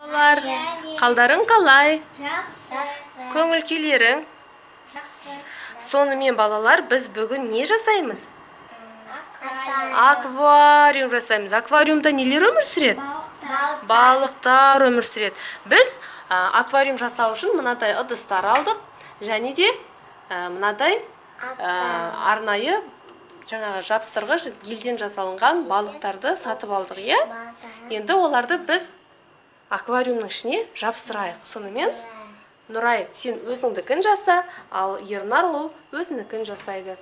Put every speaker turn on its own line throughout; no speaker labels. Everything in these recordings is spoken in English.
Балалар, қалдарың қалай?
Жақсы.
Көңіл күйлерің?
Жақсы.
Сонымен балалар, біз бүгін не жасаймыз? Аквариум жасаймыз. Аквариумда нелер өмір сүреді? Балықтар өмір сүреді. Біз аквариум жасау үшін мынадай ыдыстар алдық. Және де мынадай арнайы жаңағы жапсырғыш гильден жасалынған балықтарды сатып алдық, иә? Енді оларды біз аквариумның ішіне жапсырайық. Сонымен Нұрай, сен өзіңдікін жаса, ал Ернар ол өзінікін жасайды.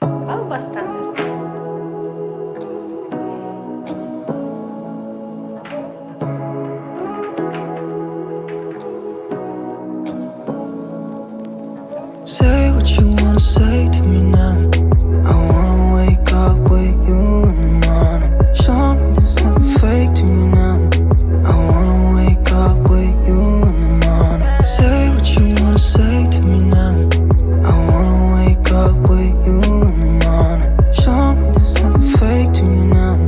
Ал бастаңдар.
Say what you wanna say to me now. I wanna wake up with you in the morning. Show me there's nothing fake to me now. I wanna wake up with you in the morning. Say what you wanna say to me now. I wanna wake up with you in the morning. Show me there's nothing fake to me now.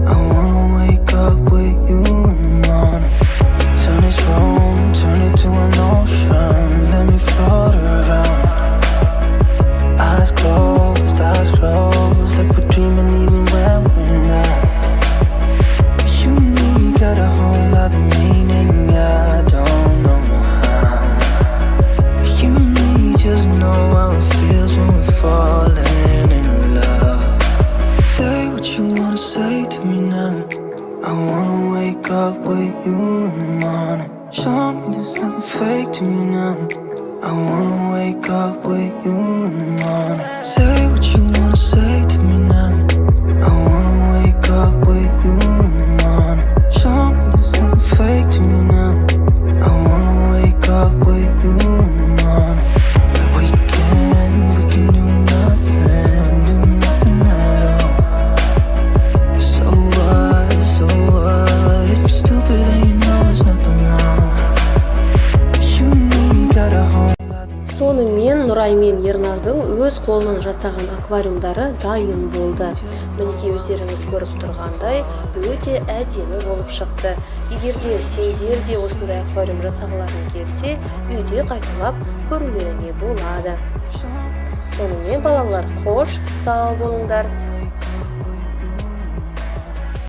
I wanna wake up with you in the morning. Turn this room, turn it to an ocean. Let me float around. Eyes closed, like we're dreaming even when we're not. You and me got a whole other meaning, I don't know how. You and me just know how it feels when we're falling in love. Say what you wanna say to me now. I wanna wake up with you in the morning. Show me there's nothing fake to me now. I wanna wake up with you in the morning. Say what you wanna say to me now. I wanna wake up with you in the morning. Show me there's nothing fake to me now. I wanna wake up with you in the morning. We can do nothing at all. So what? If you're stupid then you know there's nothing wrong. You and me got a whole.
Сонымен Нұрай мен Ернардың өз қолынан жасаған аквариумдары дайын болды. Мінекей өздеріңіз көріп тұрғандай, өте әдемі болып шықты. Егер де сендер де осындай аквариум жасағыларың келсе, үйде қайталап көрулеріңе болады. Сонымен балалар, қош, сау болыңдар.